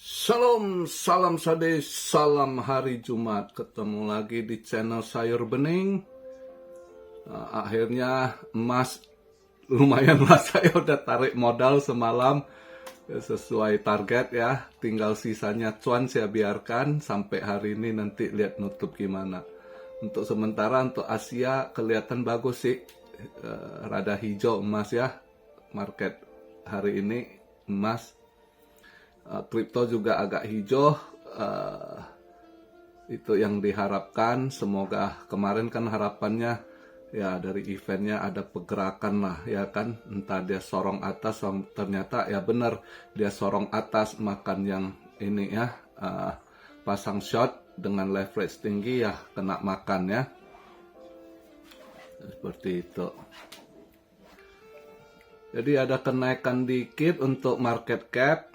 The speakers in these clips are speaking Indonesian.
Salam, salam sade, salam hari Jumat. Ketemu lagi di channel Sayur Bening. Akhirnya emas lumayan lah, saya udah tarik modal semalam sesuai target ya. Tinggal sisanya cuan saya biarkan sampai hari ini, nanti lihat nutup gimana. Untuk sementara untuk Asia kelihatan bagus sih, rada hijau emas ya. Market hari ini emas. Kripto juga agak hijau, itu yang diharapkan. Semoga kemarin kan harapannya ya dari eventnya ada pergerakan lah ya kan, entah dia sorong atas, ternyata ya benar dia sorong atas, makan yang ini ya, pasang short dengan leverage tinggi ya kena makan ya, seperti itu. Jadi ada kenaikan dikit untuk market cap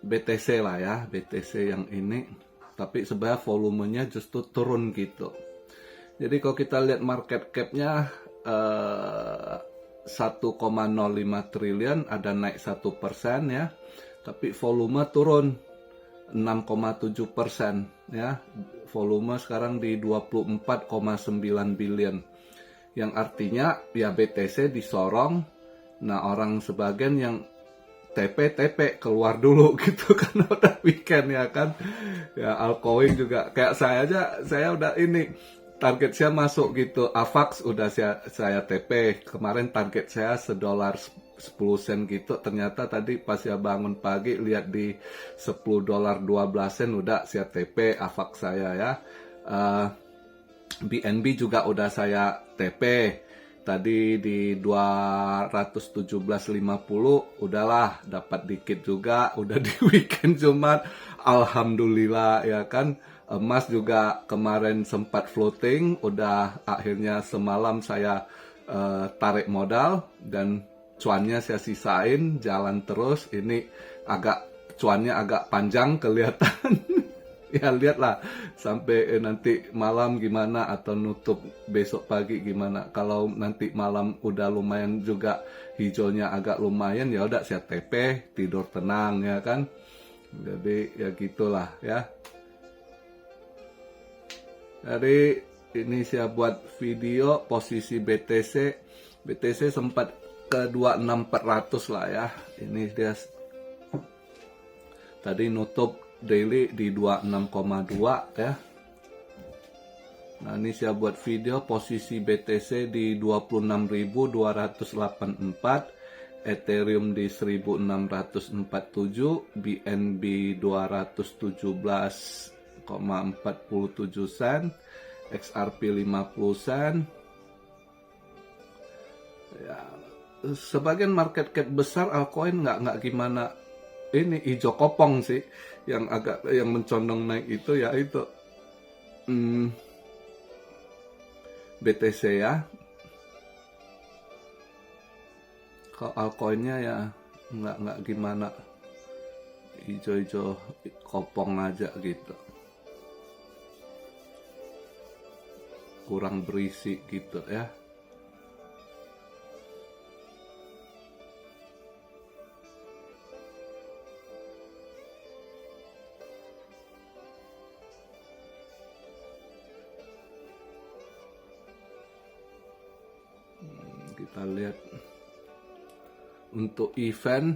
BTC lah ya, BTC yang ini. Tapi sebenarnya volumenya justru turun gitu. Jadi kalau kita lihat market capnya 1,05 triliun, ada naik 1% ya. Tapi volume turun 6,7% ya. Volume sekarang di 24,9 billion. Yang artinya ya BTC disorong. Nah orang sebagian yang TP keluar dulu gitu karena udah weekend ya kan. Ya altcoin juga kayak saya aja, saya udah ini target saya masuk gitu. AVAX udah saya TP. Kemarin target saya $1.10 gitu. Ternyata tadi pas saya bangun pagi lihat di $10.12 udah saya TP AVAX saya ya. BNB juga udah saya TP. Tadi di 217.50 udahlah dapat dikit juga, udah di weekend Jumat, alhamdulillah ya kan. Emas juga kemarin sempat floating, udah akhirnya semalam saya tarik modal dan cuannya saya sisain, jalan terus. Ini cuannya agak panjang kelihatan. Ya lihatlah sampai nanti malam gimana atau nutup besok pagi gimana. Kalau nanti malam udah lumayan juga hijaunya agak lumayan, ya udah saya TP, tidur tenang ya kan. Jadi ya gitulah ya. Jadi ini saya buat video posisi BTC sempat ke 26.400 lah ya. Ini dia tadi nutup daily di 26,2 ya. Nah ini saya buat video posisi BTC di 26.284, Ethereum di 1.647, BNB 217,47 sen, XRP 50 sen. Ya, sebagian market cap besar altcoin nggak gimana. Ini hijau kopong sih, yang mencondong naik itu ya itu BTC ya. Kalau altcoinnya ya nggak gimana, hijau kopong aja gitu, kurang berisi gitu ya. Kita lihat untuk event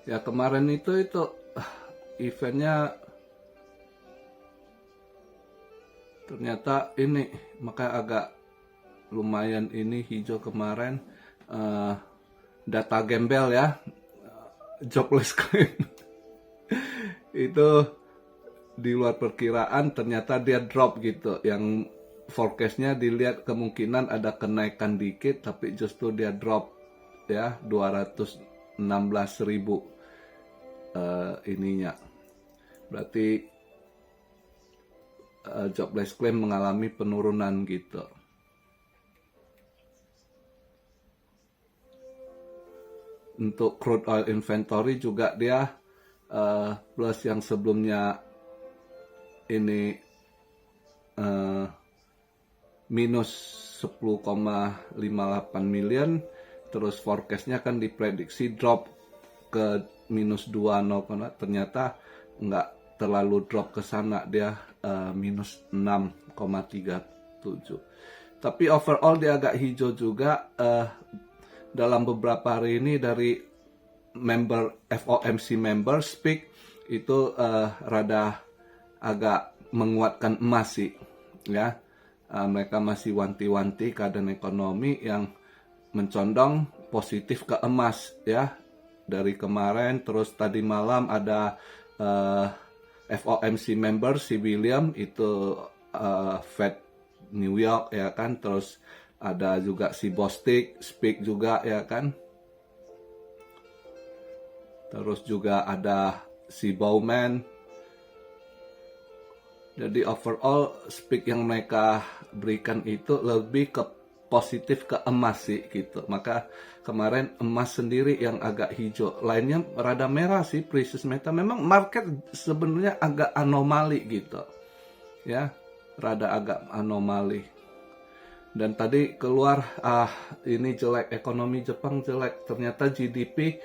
ya, kemarin itu eventnya ternyata ini makanya agak lumayan ini hijau kemarin. Data gembel ya, jobless claim itu di luar perkiraan, ternyata dia drop gitu. Yang forecastnya dilihat kemungkinan ada kenaikan dikit, tapi justru dia drop ya 216.000 ininya. Berarti jobless claim mengalami penurunan gitu. Untuk crude oil inventory juga dia plus yang sebelumnya ini minus 10,58 million, terus forecastnya kan diprediksi drop ke minus 2,0, ternyata nggak terlalu drop ke sana, dia minus 6,37. Tapi overall dia agak hijau juga dalam beberapa hari ini. Dari member FOMC member speak itu rada agak menguatkan emas sih, ya. Mereka masih wanti-wanti keadaan ekonomi yang mencondong positif ke emas, ya, dari kemarin. Terus tadi malam ada FOMC member si William itu Fed New York, ya kan. Terus ada juga si Bostic speak juga, ya kan. Terus juga ada si Bowman. Jadi overall speak yang mereka berikan itu lebih ke positif ke emas sih gitu. Maka kemarin emas sendiri yang agak hijau, lainnya rada merah sih precious metal. Memang market sebenarnya agak anomali gitu, ya, rada agak anomali. Dan tadi keluar ini jelek, ekonomi Jepang jelek, ternyata GDP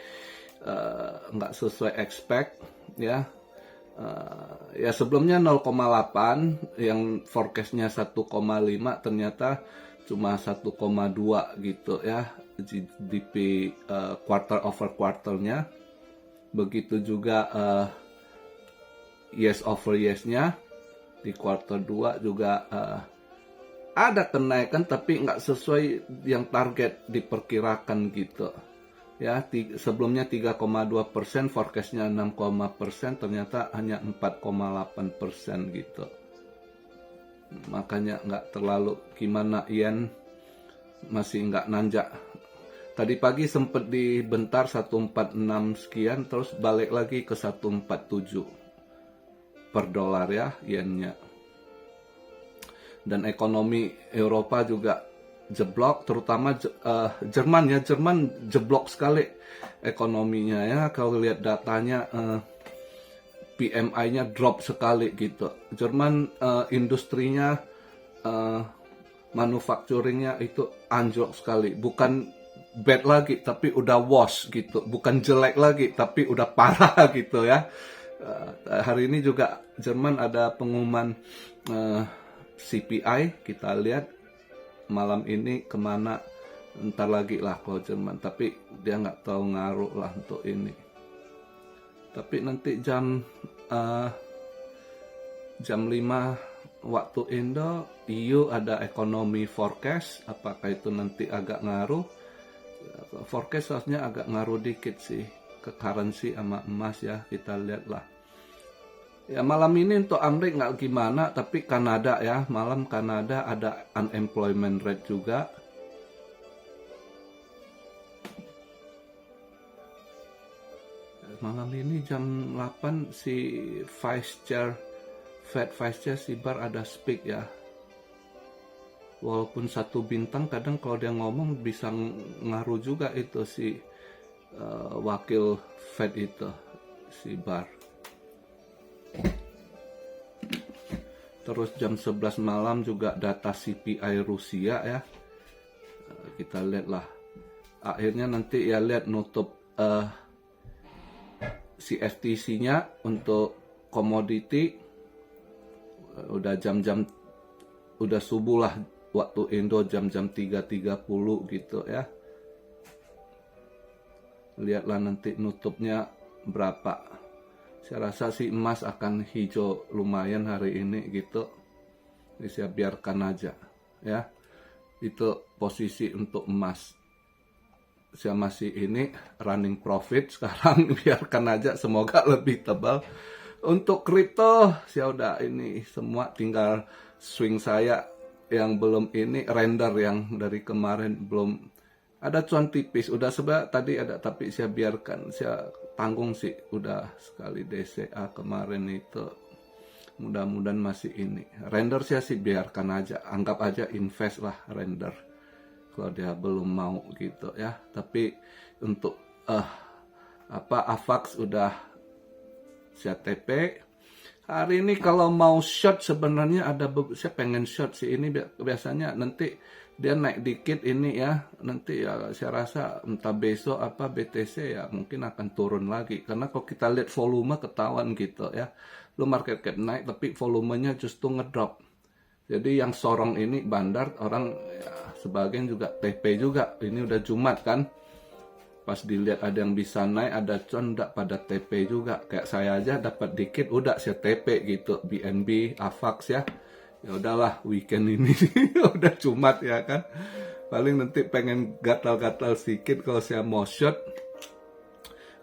nggak sesuai expect, ya. Ya sebelumnya 0,8, yang forecastnya 1,5, ternyata cuma 1,2 gitu, ya, GDP quarter over quarternya. Begitu juga years over years-nya di quarter 2 juga ada kenaikan, tapi nggak sesuai yang target diperkirakan gitu. Ya, sebelumnya 3,2%, forecastnya 6,%, ternyata hanya 4,8% gitu. Makanya nggak terlalu gimana, yen masih nggak nanjak. Tadi pagi sempat dibentar 146 sekian, terus balik lagi ke 147 per dolar, ya, yennya. Dan ekonomi Eropa juga jeblok, terutama Jerman, ya. Jerman jeblok sekali ekonominya, ya. Kalau lihat datanya, PMI-nya drop sekali gitu. Jerman industrinya, manufacturing-nya itu anjlok sekali. Bukan bad lagi, tapi udah worse gitu. Bukan jelek lagi, tapi udah parah gitu, ya. Hari ini juga Jerman ada pengumuman CPI, kita lihat malam ini kemana, ntar lagi lah kalau Jerman. Tapi dia nggak tahu ngaruh lah untuk ini. Tapi nanti jam 5 waktu Indo, EU ada ekonomi forecast. Apakah itu nanti agak ngaruh? Forecast harusnya agak ngaruh dikit sih ke currency sama emas, ya. Kita lihat lah. Ya malam ini untuk Amerika nggak gimana, tapi Kanada, ya, malam Kanada ada unemployment rate juga. Malam ini jam 8 si Fed Vice Chair si Barr ada speak, ya. Walaupun 1 bintang, kadang kalau dia ngomong bisa ngaruh juga itu si wakil Fed itu, si Barr. Terus jam 11 malam juga data CPI Rusia, ya. Kita lihat lah. Akhirnya nanti, ya, lihat nutup si FTC-nya untuk komoditi. Udah jam-jam, udah subuh lah waktu Indo, jam-jam 3.30 gitu, ya. Lihatlah nanti nutupnya berapa. Saya rasa sih emas akan hijau lumayan hari ini gitu. Jadi saya biarkan aja, ya. Itu posisi untuk emas. Saya masih ini running profit sekarang, biarkan aja, semoga lebih tebal. Untuk kripto saya udah ini semua, tinggal swing saya yang belum ini, render yang dari kemarin belum ada, cuan tipis. Udah sebenarnya tadi ada, tapi saya biarkan, saya tanggung sih, udah sekali DCA kemarin itu. Mudah-mudahan masih ini. Render saya sih biarkan aja, anggap aja invest lah render. Kalau dia belum mau gitu, ya. Tapi untuk AVAX udah saya TP. Hari ini kalau mau short sebenarnya ada, saya pengen short sih ini, biasanya nanti dia naik dikit ini ya, nanti ya saya rasa entah besok apa BTC ya mungkin akan turun lagi, karena kalau kita lihat volume ketahuan gitu ya, lu market cap naik tapi volumenya justru ngedrop. Jadi yang sorong ini bandar, orang ya, sebagian juga TP juga, ini udah Jumat kan, pas dilihat ada yang bisa naik, ada condak pada TP juga. Kayak saya aja dapat dikit udah saya TP gitu, BNB, AVAX ya. Ya udahlah, weekend ini udah Jumat ya kan. Paling nanti pengen gatal-gatal sedikit kalau saya mau short.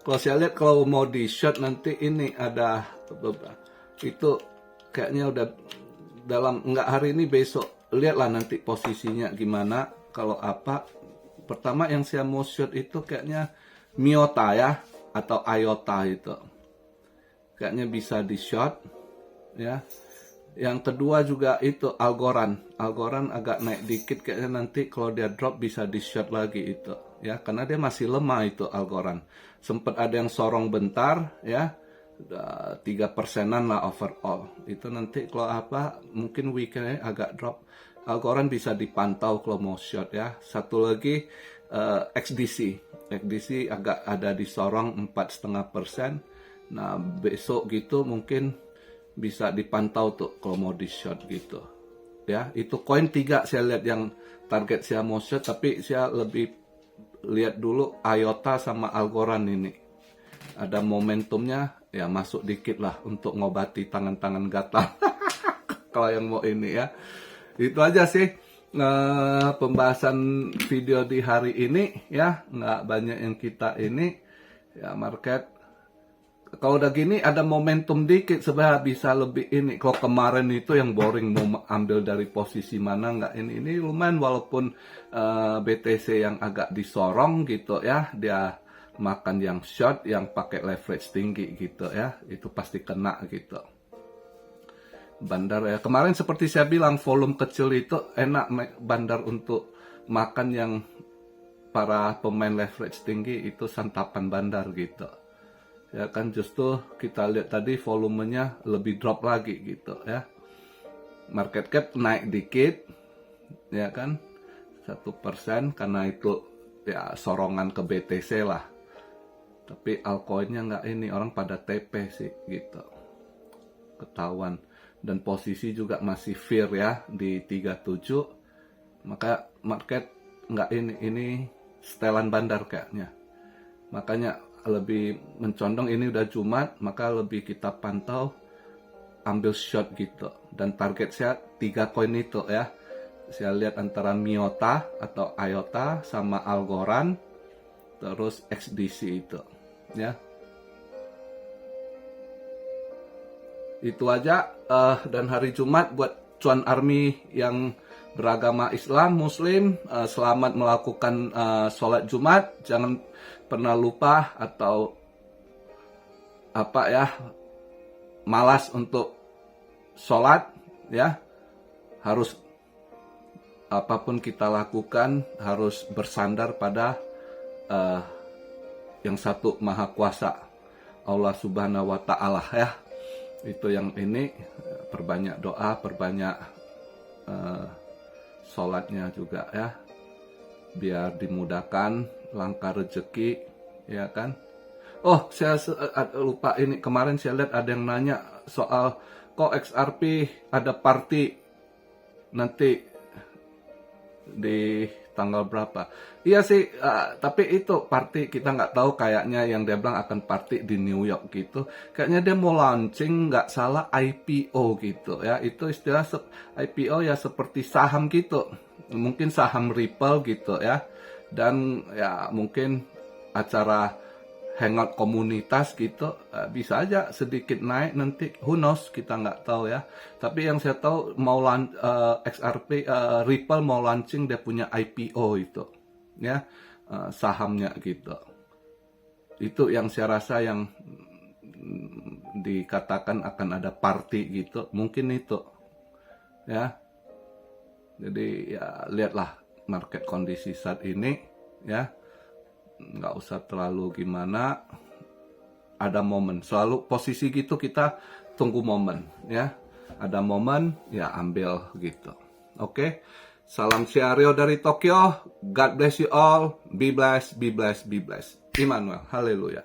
Kalau saya lihat kalau mau di short nanti ini ada itu kayaknya udah dalam nggak hari ini, besok lihatlah nanti posisinya gimana. Kalau apa, pertama yang saya mau short itu kayaknya Miota ya, atau IOTA itu kayaknya bisa di short ya. Yang kedua juga itu Algorand agak naik dikit, kayaknya nanti kalau dia drop bisa di short lagi itu ya, karena dia masih lemah itu Algorand. Sempat ada yang sorong bentar ya, 3%-an lah overall. Itu nanti kalau apa mungkin weekendnya agak drop. Algorand bisa dipantau kalau mau short ya. Satu lagi XDC agak ada di sorong 4,5%. Nah besok gitu mungkin bisa dipantau tuh kalau mau di short gitu ya. Itu koin 3 saya lihat yang target saya mau short, tapi saya lebih lihat dulu IOTA sama Algorand ini ada momentumnya ya, masuk dikit lah untuk ngobati tangan-tangan gatal kalau yang mau ini ya. Itu aja sih pembahasan video di hari ini ya, nggak banyak yang kita ini ya. Market kalau udah gini ada momentum dikit sebenarnya bisa lebih ini. Kalau kemarin itu yang boring mau ambil dari posisi mana nggak ini lumayan, walaupun BTC yang agak disorong gitu ya, dia makan yang short yang pakai leverage tinggi gitu ya, itu pasti kena gitu. Bandar ya kemarin seperti saya bilang, volume kecil itu enak bandar untuk makan, yang para pemain leverage tinggi itu santapan bandar gitu ya kan. Justru kita lihat tadi volumenya lebih drop lagi gitu ya. Market cap naik dikit ya kan, 1% karena itu ya sorongan ke BTC lah. Tapi altcoinnya nggak ini, orang pada TP sih gitu, ketahuan. Dan posisi juga masih fear ya di 37, maka market nggak ini setelan bandar kayaknya. Makanya lebih mencondong ini udah Jumat, maka lebih kita pantau ambil short gitu. Dan target saya 3 koin itu ya. Saya lihat antara Miota atau IOTA sama Algorand, terus XDC itu ya. Itu aja. Dan hari Jumat buat Cuan Army yang beragama Islam, Muslim, selamat melakukan sholat Jumat. Jangan pernah lupa atau apa ya, malas untuk sholat ya. Harus apapun kita lakukan harus bersandar pada yang satu maha kuasa, Allah Subhanahu wa Ta'ala ya. Itu yang ini, perbanyak doa, perbanyak sholatnya juga ya, biar dimudahkan langkah rezeki ya kan. Oh saya lupa ini, kemarin saya lihat ada yang nanya soal kok XRP ada party nanti di tanggal berapa. Iya sih, tapi itu party kita nggak tahu, kayaknya yang dia bilang akan party di New York gitu. Kayaknya dia mau launching, nggak salah IPO gitu ya. Itu istilah IPO ya seperti saham gitu. Mungkin saham Ripple gitu ya. Dan ya mungkin acara hangout komunitas gitu, bisa aja sedikit naik nanti, who knows, kita nggak tahu ya. Tapi yang saya tahu mau XRP Ripple mau launching dia punya IPO itu ya, sahamnya gitu. Itu yang saya rasa yang dikatakan akan ada party gitu, mungkin itu ya. Jadi ya lihatlah market kondisi saat ini ya, nggak usah terlalu gimana, ada momen selalu posisi gitu, kita tunggu momen ya, ada momen ya ambil gitu. Oke, Salam Siario dari Tokyo. God bless you all. Be blessed, be blessed, be blessed. Immanuel. Haleluya.